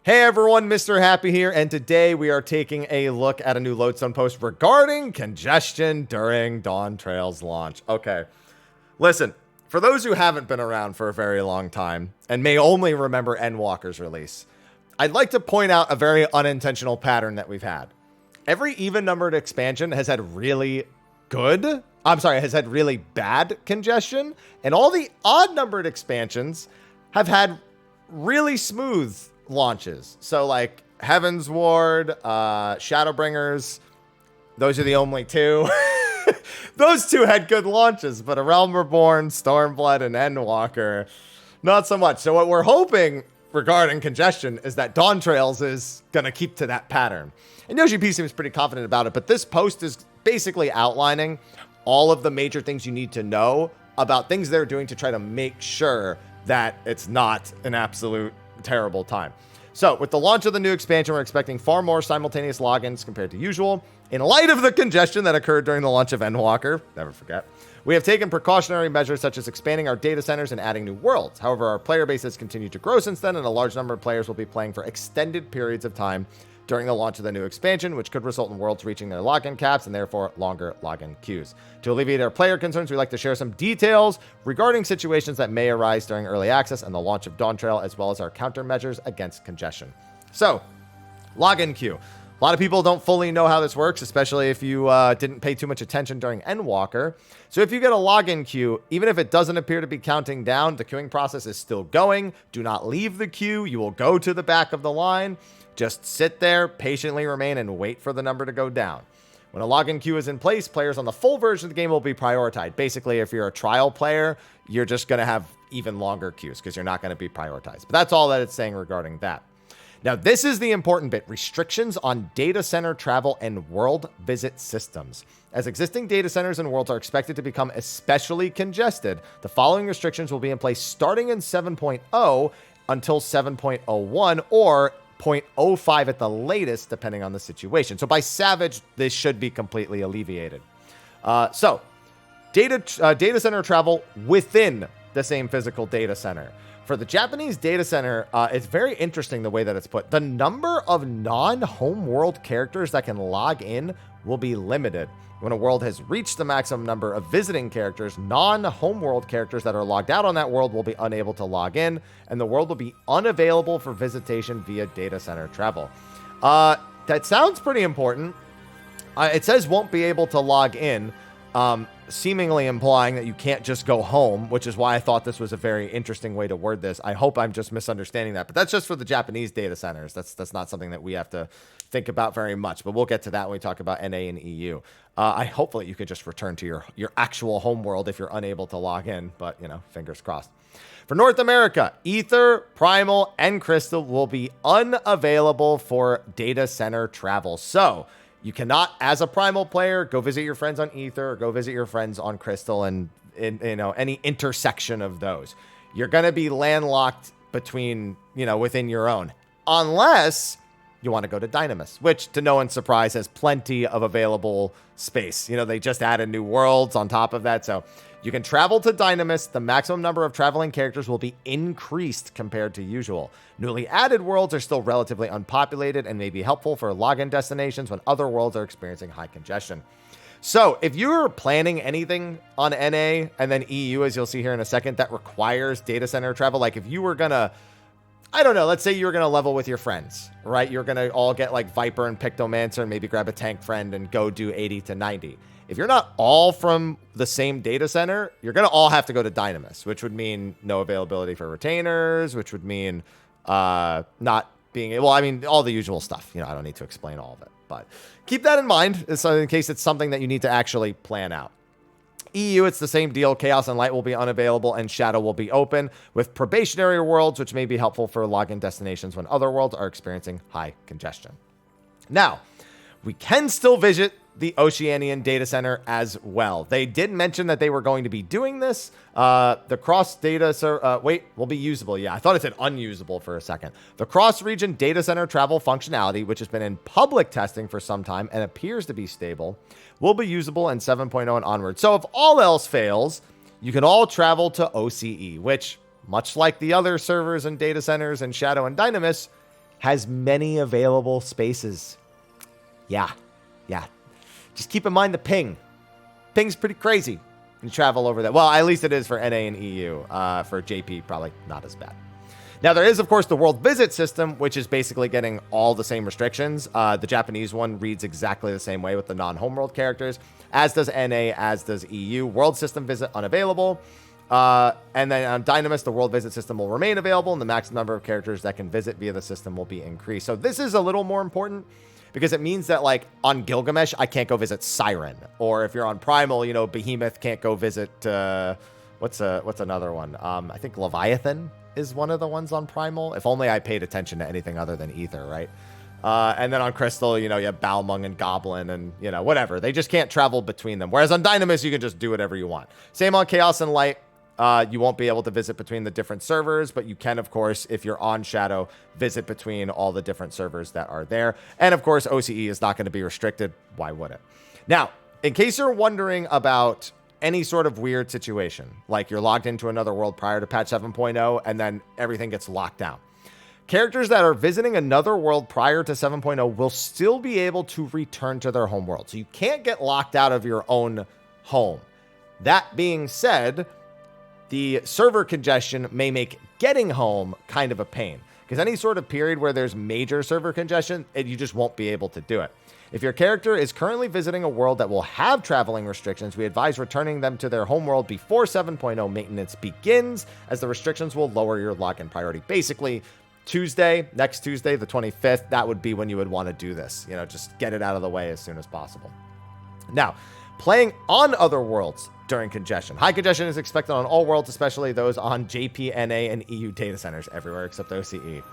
Hey everyone, Mr. Happy here, and today we are taking a look at a new Lodestone post regarding congestion during Dawntrail's launch. Okay, listen, for those who haven't been around for a very long time and may only remember Endwalker's release, I'd like to point out a very unintentional pattern that we've had. Every even-numbered expansion has had really bad congestion, and all the odd-numbered expansions have had really smooth launches. So like Heaven's Ward, Shadowbringers, those are the only two. Those two had good launches, but A Realm Reborn, Stormblood, and Endwalker, not so much. So what we're hoping regarding congestion is that Dawntrails is going to keep to that pattern. And Yoshi P seems pretty confident about it, but this post is basically outlining all of the major things you need to know about things they're doing to try to make sure that it's not an absolute terrible time. So with the launch of the new expansion, we're expecting far more simultaneous logins compared to usual. In light of the congestion that occurred during the launch of Endwalker, never forget, we have taken precautionary measures such as expanding our data centers and adding new worlds. However, our player base has continued to grow since then, and a large number of players will be playing for extended periods of time during the launch of the new expansion, which could result in worlds reaching their login caps and therefore longer login queues. To alleviate our player concerns, we'd like to share some details regarding situations that may arise during early access and the launch of Dawntrail, as well as our countermeasures against congestion. So, login queue. A lot of people don't fully know how this works, especially if you didn't pay too much attention during Endwalker. So if you get a login queue, even if it doesn't appear to be counting down, the queuing process is still going. Do not leave the queue. You will go to the back of the line. Just sit there, patiently remain, and wait for the number to go down. When a login queue is in place, players on the full version of the game will be prioritized. Basically, if you're a trial player, you're just going to have even longer queues because you're not going to be prioritized. But that's all that it's saying regarding that. Now, this is the important bit. Restrictions on data center travel and world visit systems. As existing data centers and worlds are expected to become especially congested, the following restrictions will be in place starting in 7.0 until 7.01 or 0.05 at the latest, depending on the situation. So by Savage, this should be completely alleviated. Data center travel within the same physical data center. For the Japanese data center, it's very interesting the way that it's put. The number of non-home world characters that can log in will be limited. When a world has reached the maximum number of visiting characters, non-home world characters that are logged out on that world will be unable to log in, and the world will be unavailable for visitation via data center travel. That sounds pretty important. It says won't be able to log in, seemingly implying that you can't just go home, which is why I thought this was a very interesting way to word this. I hope I'm just misunderstanding that, but that's just for the Japanese data centers. That's not something that we have to think about very much, but we'll get to that when we talk about NA and EU. Hopefully you could just return to your actual home world if you're unable to log in, but fingers crossed. For North America, Ether, Primal, and Crystal will be unavailable for data center travel. So you cannot, as a Primal player, go visit your friends on Ether or go visit your friends on Crystal and any intersection of those. You're going to be landlocked between, within your own. Unless you want to go to Dynamis, which, to no one's surprise, has plenty of available space. They just added new worlds on top of that. So you can travel to Dynamis. The maximum number of traveling characters will be increased compared to usual. Newly added worlds are still relatively unpopulated and may be helpful for login destinations when other worlds are experiencing high congestion. So if you're planning anything on NA and then EU, as you'll see here in a second, that requires data center travel, like if you were going to, I don't know, let's say you're going to level with your friends, right? You're going to all get like Viper and Pictomancer and maybe grab a tank friend and go do 80 to 90. If you're not all from the same data center, you're going to all have to go to Dynamis, which would mean no availability for retainers, which would mean not being able, all the usual stuff. I don't need to explain all of it, but keep that in mind in case it's something that you need to actually plan out. EU, it's the same deal. Chaos and Light will be unavailable and Shadow will be open with probationary worlds, which may be helpful for login destinations when other worlds are experiencing high congestion. Now, we can still visit the Oceanian data center as well. They did mention that they were going to be doing this. The cross data will be usable. Yeah, I thought it said unusable for a second. The cross-region data center travel functionality, which has been in public testing for some time and appears to be stable, will be usable in 7.0 and onward. So if all else fails, you can all travel to OCE, which, much like the other servers and data centers and Shadow and Dynamis, has many available spaces. Yeah. Just keep in mind the ping. Ping's pretty crazy when you travel over that. Well, at least it is for NA and EU. For JP, probably not as bad. Now, there is, of course, the world visit system, which is basically getting all the same restrictions. The Japanese one reads exactly the same way with the non-homeworld characters, as does NA, as does EU. World system visit unavailable. And then on Dynamis, the world visit system will remain available, and the maximum number of characters that can visit via the system will be increased. So this is a little more important because it means that, like, on Gilgamesh, I can't go visit Siren. Or if you're on Primal, you know, Behemoth can't go visit, what's another one? I think Leviathan is one of the ones on Primal. If only I paid attention to anything other than Ether, right? And then on Crystal, you know, you have Balmung and Goblin and, you know, whatever. They just can't travel between them. Whereas on Dynamis, you can just do whatever you want. Same on Chaos and Light. You won't be able to visit between the different servers, but you can, of course, if you're on Shadow, visit between all the different servers that are there. And, of course, OCE is not going to be restricted. Why would it? Now, in case you're wondering about any sort of weird situation, like you're logged into another world prior to patch 7.0, and then everything gets locked down. Characters that are visiting another world prior to 7.0 will still be able to return to their home world. So you can't get locked out of your own home. That being said, the server congestion may make getting home kind of a pain, because any sort of period where there's major server congestion, you just won't be able to do it. If your character is currently visiting a world that will have traveling restrictions, we advise returning them to their homeworld before 7.0 maintenance begins, as the restrictions will lower your login priority. Basically, next Tuesday, the 25th, that would be when you would want to do this. You know, just get it out of the way as soon as possible. Now, playing on other worlds during congestion. High congestion is expected on all worlds, especially those on JP, NA, and EU data centers everywhere except OCE.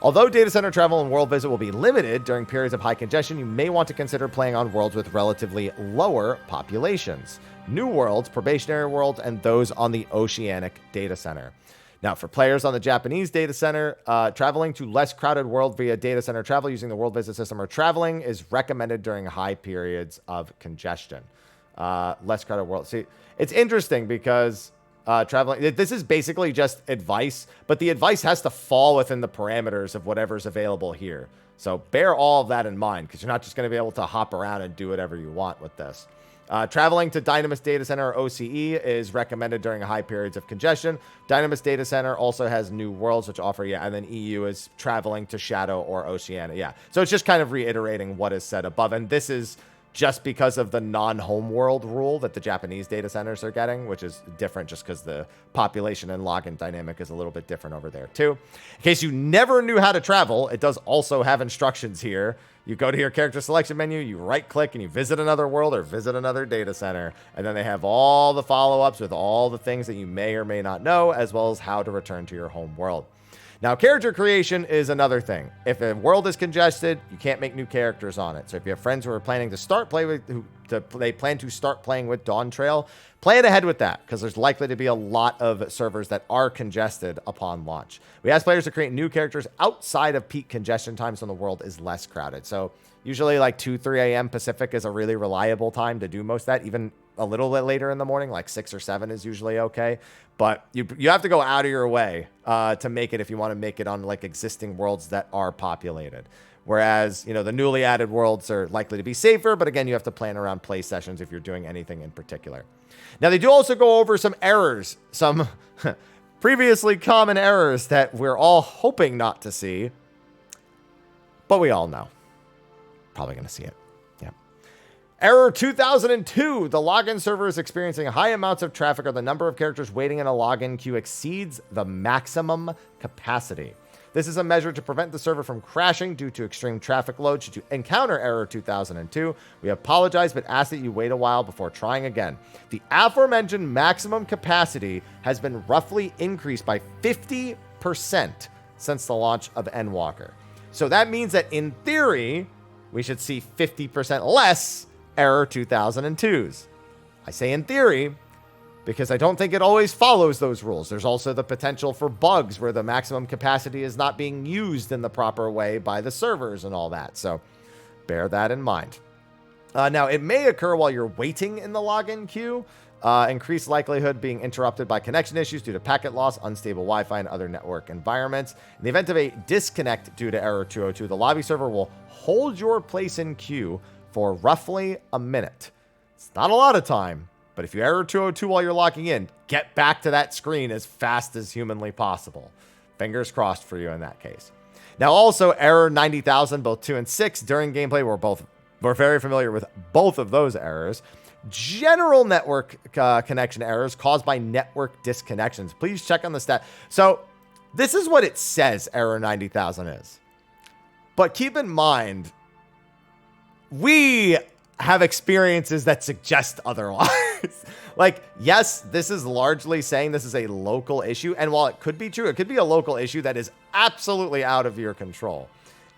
Although data center travel and world visit will be limited during periods of high congestion, you may want to consider playing on worlds with relatively lower populations. New worlds, probationary worlds, and those on the Oceanic data center. Now, for players on the Japanese data center, traveling to less crowded world via data center travel using the world visit system or traveling is recommended during high periods of congestion. Less crowded world. See, it's interesting because traveling, this is basically just advice, but the advice has to fall within the parameters of whatever's available here. So bear all of that in mind, because you're not just going to be able to hop around and do whatever you want with this. Traveling to Dynamis Data Center or OCE is recommended during high periods of congestion. Dynamis Data Center also has new worlds, which offer, and then EU is traveling to Shadow or Oceania. So it's just kind of reiterating what is said above. And this is just because of the non-home world rule that the Japanese data centers are getting, which is different just because the population and login dynamic is a little bit different over there too. In case you never knew how to travel, it does also have instructions here. You go to your character selection menu, you right-click, and you visit another world or visit another data center. And then they have all the follow-ups with all the things that you may or may not know, as well as how to return to your home world. Now, character creation is another thing. If a world is congested, you can't make new characters on it. So if you have friends who are planning to start they plan to start playing with Dawntrail, play it ahead with that, because there's likely to be a lot of servers that are congested upon launch. We ask players to create new characters outside of peak congestion times when the world is less crowded. So usually like 2, 3 a.m. Pacific is a really reliable time to do most of that. Even a little bit later in the morning, like 6 or 7 is usually okay. But you have to go out of your way to make it if you want to make it on like existing worlds that are populated. Whereas, the newly added worlds are likely to be safer, but again, you have to plan around play sessions if you're doing anything in particular. Now, they do also go over some errors, some previously common errors that we're all hoping not to see, but we all know. Probably going to see it. Error 2002. The login server is experiencing high amounts of traffic, or the number of characters waiting in a login queue exceeds the maximum capacity. This is a measure to prevent the server from crashing due to extreme traffic load. Should you encounter error 2002, we apologize, but ask that you wait a while before trying again. The aforementioned maximum capacity has been roughly increased by 50% since the launch of Endwalker. So that means that in theory, we should see 50% less error 2002s. I say in theory because I don't think it always follows those rules. There's also the potential for bugs where the maximum capacity is not being used in the proper way by the servers and all that. So bear that in mind. Now, it may occur while you're waiting in the login queue. Increased likelihood being interrupted by connection issues due to packet loss, unstable Wi-Fi, and other network environments. In the event of a disconnect due to error 202, the lobby server will hold your place in queue for roughly a minute. It's not a lot of time, but if you error 202 while you're logging in, get back to that screen as fast as humanly possible. Fingers crossed for you in that case. Now, also, error 90,000, both 2 and 6 during gameplay. We're very familiar with both of those errors. General network connection errors caused by network disconnections. Please check on the stat. So this is what it says error 90,000 is. But keep in mind, we have experiences that suggest otherwise. Like, yes, this is largely saying this is a local issue. And while it could be true, it could be a local issue that is absolutely out of your control.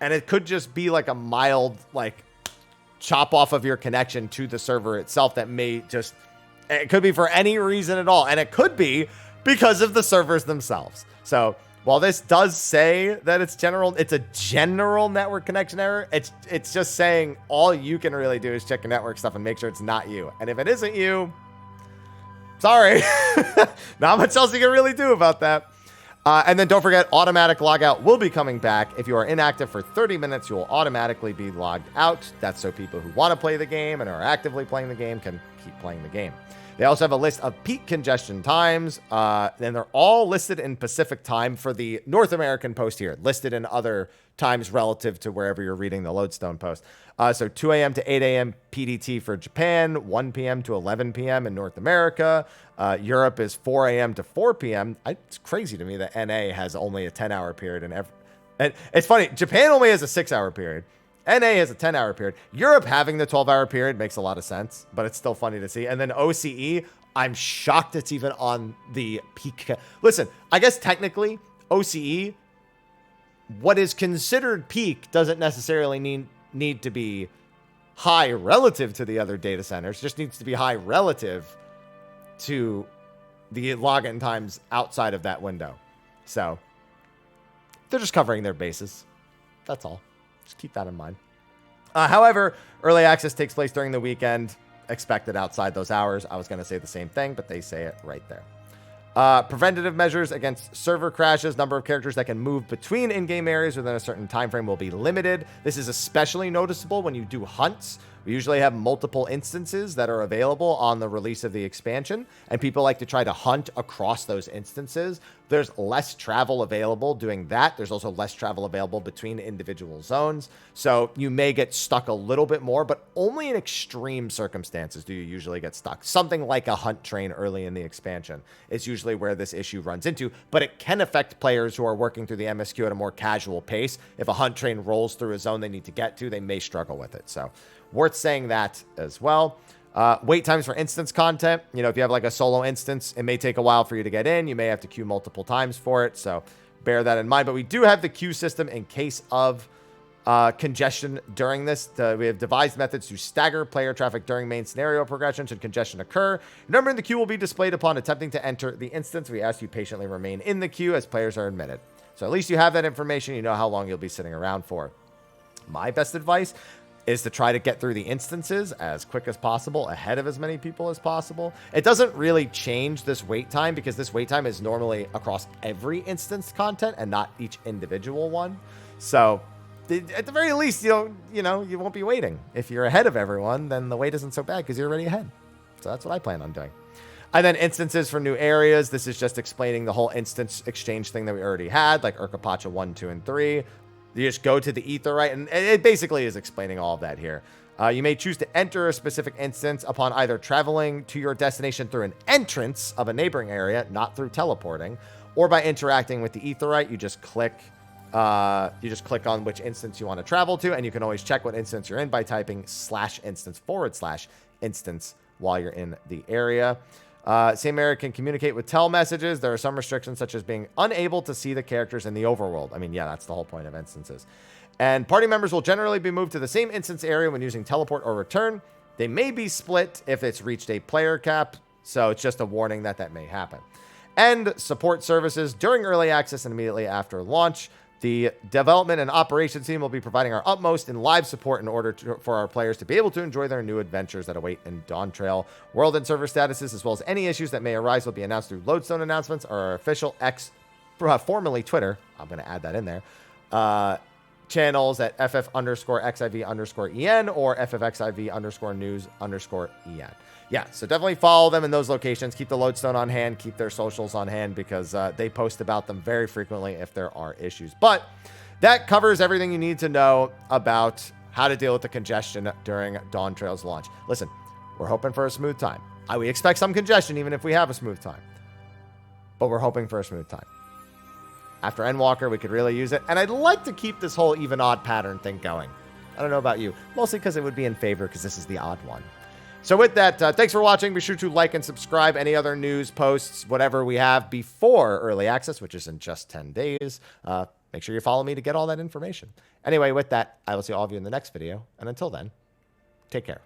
And it could just be like a mild, like, chop off of your connection to the server itself that may just, it could be for any reason at all. And it could be because of the servers themselves. So while this does say that it's a general network connection error, it's just saying all you can really do is check your network stuff and make sure it's not you. And if it isn't you, sorry, not much else you can really do about that. And then don't forget, automatic logout will be coming back. If you are inactive for 30 minutes, you will automatically be logged out. That's so people who want to play the game and are actively playing the game can keep playing the game. They also have a list of peak congestion times, and they're all listed in Pacific time for the North American post here, listed in other times relative to wherever you're reading the Lodestone post. So 2 a.m. to 8 a.m. PDT for Japan, 1 p.m. to 11 p.m. in North America. Europe is 4 a.m. to 4 p.m. It's crazy to me that NA has only a 10-hour period. And it's funny, Japan only has a 6-hour period. NA has a 10-hour period. Europe having the 12-hour period makes a lot of sense, but it's still funny to see. And then OCE, I'm shocked it's even on the peak. Listen, I guess technically OCE, what is considered peak doesn't necessarily need to be high relative to the other data centers. It just needs to be high relative to the login times outside of that window. So they're just covering their bases. That's all. Just keep that in mind. However, early access takes place during the weekend, expected outside those hours. I was going to say the same thing, but they say it right there. Preventative measures against server crashes. Number of characters that can move between in-game areas within a certain time frame will be limited. This is especially noticeable when you do hunts. We usually have multiple instances that are available on the release of the expansion, and people like to try to hunt across those instances. There's less travel available doing that. There's also less travel available between individual zones. So you may get stuck a little bit more, but only in extreme circumstances do you usually get stuck. Something like a hunt train early in the expansion is usually where this issue runs into, but it can affect players who are working through the MSQ at a more casual pace. If a hunt train rolls through a zone they need to get to, they may struggle with it. So worth saying that as well. Wait times for instance content. You know, if you have like a solo instance, it may take a while for you to get in. You may have to queue multiple times for it. So bear that in mind. But we do have the queue system in case of congestion during this. We have devised methods to stagger player traffic during main scenario progression should congestion occur. Number in the queue will be displayed upon attempting to enter the instance. We ask you patiently remain in the queue as players are admitted. So at least you have that information. You know how long you'll be sitting around for. My best advice is to try to get through the instances as quick as possible, ahead of as many people as possible. It doesn't really change this wait time because this wait time is normally across every instance content and not each individual one. So at the very least, you won't be waiting. If you're ahead of everyone, then the wait isn't so bad because you're already ahead. So that's what I plan on doing. And then instances for new areas. This is just explaining the whole instance exchange thing that we already had, like Urkapacha 1, 2, and 3. You just go to the Aetheryte, and it basically is explaining all of that here. You may choose to enter a specific instance upon either traveling to your destination through an entrance of a neighboring area, not through teleporting, or by interacting with the Aetheryte. You just click on which instance you want to travel to, and you can always check what instance you're in by typing /instance/instance while you're in the area. Same area can communicate with tel messages. There are some restrictions, such as being unable to see the characters in the overworld. I mean, yeah, that's the whole point of instances. And party members will generally be moved to the same instance area when using teleport or return. They may be split if it's reached a player cap, so it's just a warning that may happen. And support services during early access and immediately after launch. The development and operations team will be providing our utmost in live support in order for our players to be able to enjoy their new adventures that await in Dawntrail. World and server statuses, as well as any issues that may arise, will be announced through Lodestone announcements or our official X, formerly Twitter. I'm going to add that in there. Channels at FF_XIV_EN or FFXIV_news_EN. Yeah, so definitely follow them in those locations. Keep the Lodestone on hand. Keep their socials on hand because they post about them very frequently if there are issues. But that covers everything you need to know about how to deal with the congestion during Dawntrail's launch. Listen, we're hoping for a smooth time. We expect some congestion even if we have a smooth time. But we're hoping for a smooth time. After Endwalker, we could really use it. And I'd like to keep this whole even-odd pattern thing going. I don't know about you. Mostly because it would be in favor because this is the odd one. So with that, thanks for watching. Be sure to like and subscribe. Any other news, posts, whatever we have before Early Access, which is in just 10 days, make sure you follow me to get all that information. Anyway, with that, I will see all of you in the next video. And until then, take care.